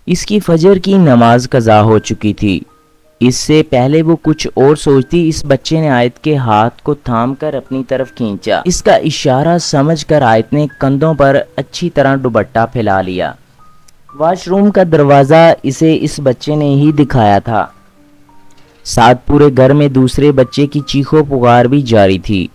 اس کی فجر کی نماز قضا ہو چکی تھی۔ اس سے پہلے وہ کچھ اور سوچتی، اس بچے نے آیت کے ہاتھ کو تھام کر اپنی طرف کھینچا۔ اس کا اشارہ سمجھ کر آیت نے کندھوں پر اچھی طرح دوپٹہ پھیلا لیا۔ واش روم کا دروازہ اسے اس بچے نے ہی دکھایا تھا۔ ساتھ پورے گھر میں دوسرے بچے کی چیخو پکار بھی جاری تھی۔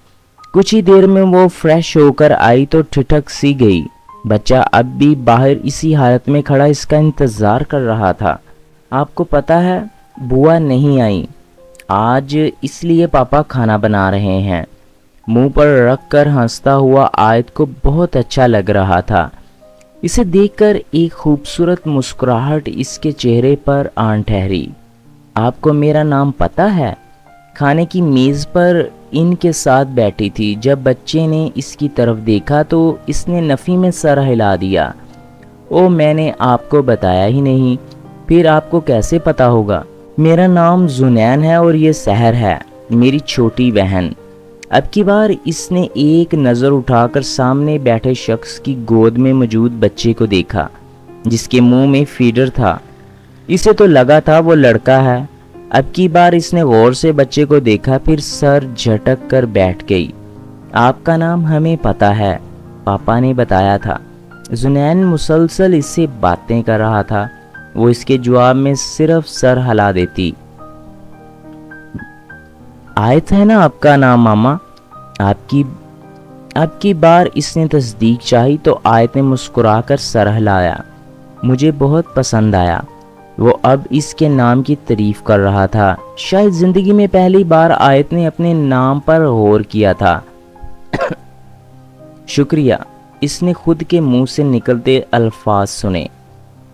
کچھ ہی دیر میں وہ فریش ہو کر آئی تو ٹھٹک سی گئی۔ بچہ اب بھی باہر اسی حالت میں کھڑا اس کا انتظار کر رہا تھا۔ آپ کو پتہ ہے بوا نہیں آئی آج، اس لیے پاپا کھانا بنا رہے ہیں۔ منہ پر رکھ کر ہنستا ہوا آیت کو بہت اچھا لگ رہا تھا۔ اسے دیکھ کر ایک خوبصورت مسکراہٹ اس کے چہرے پر آن ٹھہری۔ آپ کو میرا نام پتہ ہے؟ کھانے کی میز پر ان کے ساتھ بیٹھی تھی۔ جب بچے نے اس کی طرف دیکھا تو اس نے نفی میں سر ہلا دیا۔ او میں نے آپ کو بتایا ہی نہیں، پھر آپ کو کیسے پتہ ہوگا؟ میرا نام زنین ہے اور یہ سحر ہے، میری چھوٹی بہن۔ اب کی بار اس نے ایک نظر اٹھا کر سامنے بیٹھے شخص کی گود میں موجود بچے کو دیکھا جس کے منہ میں فیڈر تھا۔ اسے تو لگا تھا وہ لڑکا ہے۔ اب کی بار اس نے غور سے بچے کو دیکھا، پھر سر جھٹک کر بیٹھ گئی۔ آپ کا نام ہمیں پتہ ہے، پاپا نے بتایا تھا۔ زنین مسلسل اس سے باتیں کر رہا تھا، وہ اس کے جواب میں صرف سر ہلا دیتی۔ آیت ہے نا آپ کا نام ماما؟ آپ کی بار اس نے تصدیق چاہی تو آیت نے مسکرا کر سر ہلایا۔ مجھے بہت پسند آیا۔ وہ اب اس کے نام کی تعریف کر رہا تھا۔ شاید زندگی میں پہلی بار آیت نے اپنے نام پر غور کیا تھا۔ شکریہ، اس نے خود کے منہ سے نکلتے الفاظ سنے۔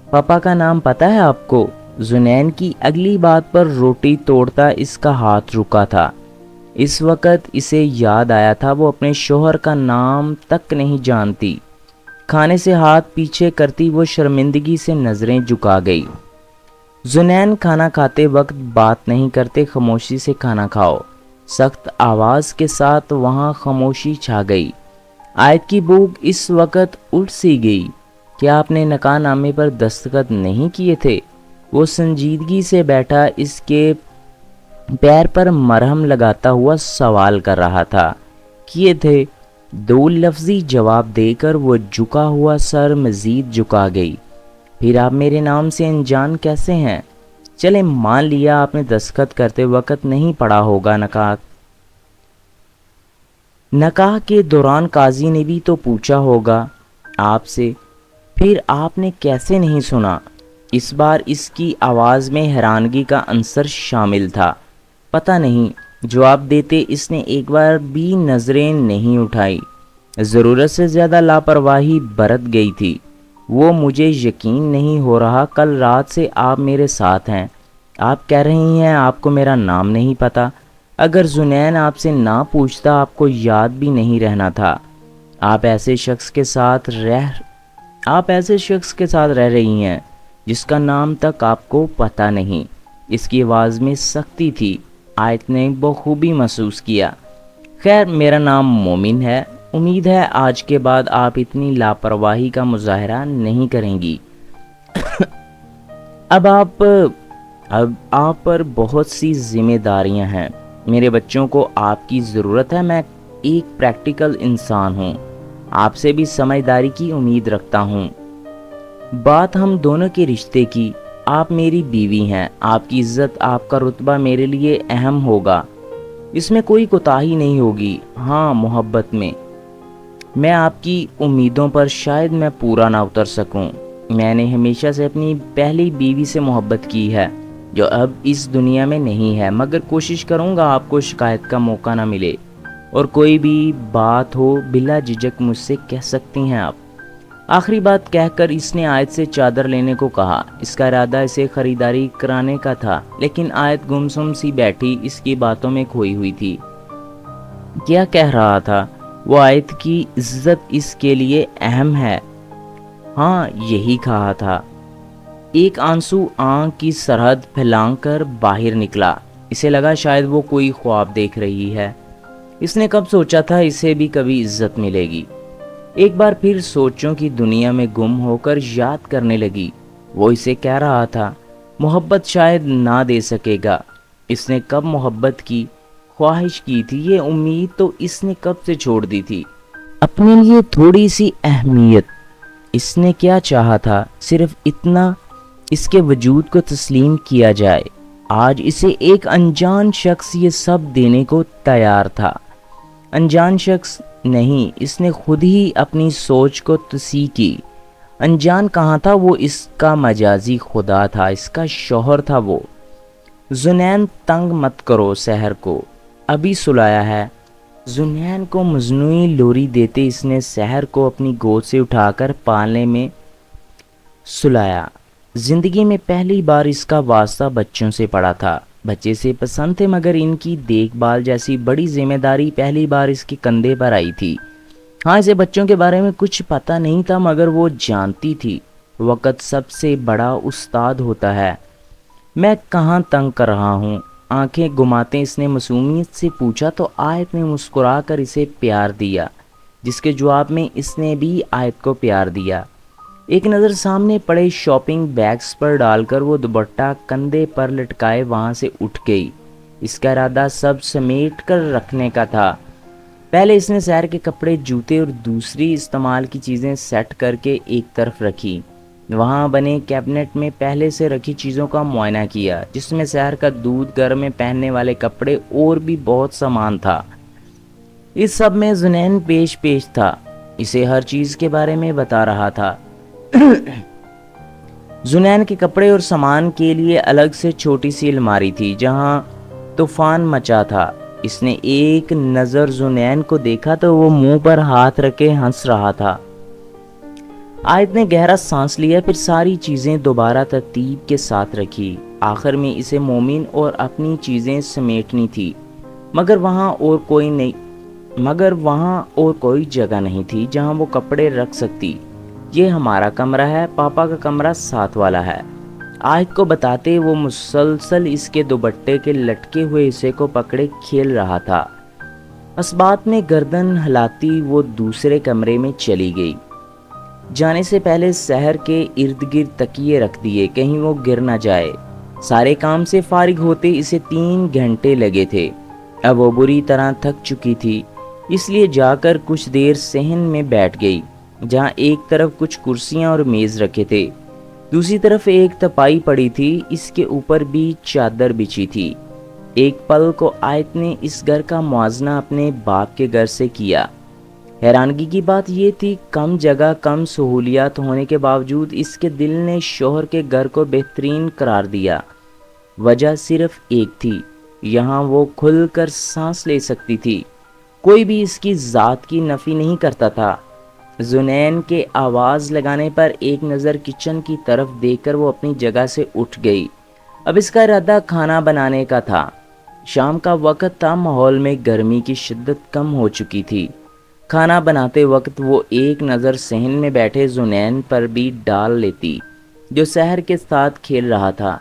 پاپا کا نام پتہ ہے آپ کو؟ زنین کی اگلی بات پر روٹی توڑتا اس کا ہاتھ رکا تھا۔ اس وقت اسے یاد آیا تھا وہ اپنے شوہر کا نام تک نہیں جانتی۔ کھانے سے ہاتھ پیچھے کرتی وہ شرمندگی سے نظریں جھکا گئی۔ زنین کھانا کھاتے وقت بات نہیں کرتے، خاموشی سے کھانا کھاؤ۔ سخت آواز کے ساتھ وہاں خاموشی چھا گئی۔ آیت کی بھوک اس وقت اٹھ سی گئی۔ کیا آپ نے نکاح نامے پر دستخط نہیں کیے تھے؟ وہ سنجیدگی سے بیٹھا اس کے پیر پر مرہم لگاتا ہوا سوال کر رہا تھا۔ کیے تھے، دو لفظی جواب دے کر وہ جھکا ہوا سر مزید جھکا گئی۔ پھر آپ میرے نام سے انجان کیسے ہیں؟ چلے مان لیا آپ نے دستخط کرتے وقت نہیں پڑھا ہوگا نکاح کے دوران قاضی نے بھی تو پوچھا ہوگا آپ سے، پھر آپ نے کیسے نہیں سنا؟ اس بار اس کی آواز میں حیرانگی کا عنصر شامل تھا۔ پتہ نہیں، جواب دیتے اس نے ایک بار بھی نظریں نہیں اٹھائی۔ ضرورت سے زیادہ لاپرواہی برت گئی تھی۔ وہ مجھے یقین نہیں ہو رہا، کل رات سے آپ میرے ساتھ ہیں، آپ کہہ رہی ہیں آپ کو میرا نام نہیں پتہ۔ اگر زنین آپ سے نہ پوچھتا آپ کو یاد بھی نہیں رہنا تھا۔ آپ ایسے شخص کے ساتھ رہ رہی ہیں جس کا نام تک آپ کو پتہ نہیں۔ اس کی آواز میں سختی تھی، آیت نے بخوبی محسوس کیا۔ خیر، میرا نام مومن ہے، امید ہے آج کے بعد آپ اتنی لاپرواہی کا مظاہرہ نہیں کریں گی۔ اب آپ پر بہت سی ذمہ داریاں ہیں، میرے بچوں کو آپ کی ضرورت ہے، میں ایک پریکٹیکل انسان ہوں، آپ سے بھی سمجھداری کی امید رکھتا ہوں۔ بات ہم دونوں کے رشتے کی، آپ میری بیوی ہیں، آپ کی عزت، آپ کا رتبہ میرے لیے اہم ہوگا، اس میں کوئی کوتاہی نہیں ہوگی۔ ہاں، محبت میں آپ کی امیدوں پر شاید میں پورا نہ اتر سکوں۔ میں نے ہمیشہ سے اپنی پہلی بیوی سے محبت کی ہے جو اب اس دنیا میں نہیں ہے، مگر کوشش کروں گا آپ کو شکایت کا موقع نہ ملے، اور کوئی بھی بات ہو بلا جھجک مجھ سے کہہ سکتی ہیں آپ۔ آخری بات کہہ کر اس نے آیت سے چادر لینے کو کہا۔ اس کا ارادہ اسے خریداری کرانے کا تھا، لیکن آیت گمسم سی بیٹھی اس کی باتوں میں کھوئی ہوئی تھی۔ کیا کہہ رہا تھا وہ؟ آیت کی عزت اس کے لیے اہم ہے۔ ہاں، یہی کہا تھا۔ ایک آنسو آنکھ کی سرحد پھیلانگ کر باہر نکلا۔ اسے لگا شاید وہ کوئی خواب دیکھ رہی ہے۔ اس نے کب سوچا تھا اسے بھی کبھی عزت ملے گی۔ ایک بار پھر سوچوں کی دنیا میں گم ہو کر یاد کرنے لگی۔ وہ اسے کہہ رہا تھا محبت شاید نہ دے سکے گا، اس نے کب محبت کی خواہش کی تھی، یہ امید تو اس نے کب سے چھوڑ دی تھی، اپنے لیے تھوڑی سی اہمیت۔ اس نے کیا چاہا تھا، صرف اتنا اس کے وجود کو تسلیم کیا جائے۔ آج اسے ایک انجان شخص یہ سب دینے کو تیار تھا۔ انجان شخص نہیں، اس نے خود ہی اپنی سوچ کو تصحیح کی۔ انجان کہاں تھا، وہ اس کا مجازی خدا تھا، اس کا شوہر تھا وہ۔ زنین تنگ مت کرو سحر کو، ابھی سلایا ہے۔ زنین کو مصنوعی لوری دیتے اس نے سحر کو اپنی گود سے اٹھا کر پالنے میں سلایا۔ زندگی میں پہلی بار اس کا واسطہ بچوں سے پڑا تھا۔ بچے سے پسند تھے مگر ان کی دیکھ بھال جیسی بڑی ذمہ داری پہلی بار اس کے کندھے پر آئی تھی۔ ہاں، اسے بچوں کے بارے میں کچھ پتہ نہیں تھا مگر وہ جانتی تھی وقت سب سے بڑا استاد ہوتا ہے۔ میں کہاں تنگ کر رہا ہوں؟ آنکھیں گھماتے اس نے معصومیت سے پوچھا تو آیت نے مسکرا کر اسے پیار دیا، جس کے جواب میں اس نے بھی آیت کو پیار دیا۔ ایک نظر سامنے پڑے شاپنگ بیگز پر ڈال کر وہ دوپٹہ کندھے پر لٹکائے وہاں سے اٹھ گئی۔ اس کا ارادہ سب سمیٹ کر رکھنے کا تھا۔ پہلے اس نے سیر کے کپڑے، جوتے اور دوسری استعمال کی چیزیں سیٹ کر کے ایک طرف رکھی۔ وہاں بنے کیبنٹ میں پہلے سے رکھی چیزوں کا معائنہ کیا، جس میں سیر کا دودھ، گھر میں پہننے والے کپڑے اور بھی بہت سامان تھا۔ اس سب میں زنین پیش تھا، اسے ہر چیز کے بارے میں بتا رہا تھا۔ زنین کے کپڑے اور سامان کے لیے الگ سے چھوٹی سی الماری تھی جہاں طوفان مچا تھا۔ اس نے ایک نظر زنین کو دیکھا تو وہ منہ پر ہاتھ رکھے ہنس رہا تھا۔ آیت نے گہرا سانس لیا، پھر ساری چیزیں دوبارہ ترتیب کے ساتھ رکھی۔ آخر میں اسے مومن اور اپنی چیزیں سمیٹنی تھی، مگر وہاں اور کوئی جگہ نہیں تھی جہاں وہ کپڑے رکھ سکتی۔ یہ ہمارا کمرہ ہے، پاپا کا کمرہ ساتھ والا ہے، آیت کو بتاتے وہ مسلسل اس کے دوپٹے کے لٹکے ہوئے حصے کو پکڑے کھیل رہا تھا۔ اسبات میں گردن ہلاتی وہ دوسرے کمرے میں چلی گئی۔ جانے سے پہلے سحر کے ارد گرد تکیے رکھ دیے، کہیں وہ گر نہ جائے۔ سارے کام سے فارغ ہوتے اسے 3 گھنٹے لگے تھے۔ اب وہ بری طرح تھک چکی تھی، اس لیے جا کر کچھ دیر صحن میں بیٹھ گئی، جہاں ایک طرف کچھ کرسیاں اور میز رکھے تھے، دوسری طرف ایک تپائی پڑی تھی، اس کے اوپر بھی چادر بچھی تھی۔ ایک پل کو آیت نے اس گھر کا موازنہ اپنے باپ کے گھر سے کیا۔ حیرانگی کی بات یہ تھی، کم جگہ، کم سہولیات ہونے کے باوجود اس کے دل نے شوہر کے گھر کو بہترین قرار دیا۔ وجہ صرف ایک تھی، یہاں وہ کھل کر سانس لے سکتی تھی، کوئی بھی اس کی ذات کی نفی نہیں کرتا تھا۔ زنین کے آواز لگانے پر ایک نظر کچن کی طرف دیکھ کر وہ اپنی جگہ سے اٹھ گئی۔ اب اس کا ارادہ کھانا بنانے کا تھا۔ شام کا وقت تھا، ماحول میں گرمی کی شدت کم ہو چکی تھی۔ کھانا بناتے وقت وہ ایک نظر صحن میں بیٹھے زنین پر بھی ڈال لیتی، جو سحر کے ساتھ کھیل رہا تھا۔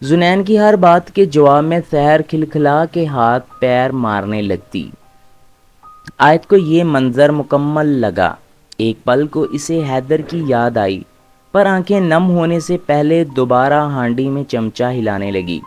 زنین کی ہر بات کے جواب میں سحر کھلکھلا کے ہاتھ پیر مارنے لگتی۔ آیت کو یہ منظر مکمل لگا۔ ایک پل کو اسے حیدر کی یاد آئی، پر آنکھیں نم ہونے سے پہلے دوبارہ ہانڈی میں چمچہ ہلانے لگی۔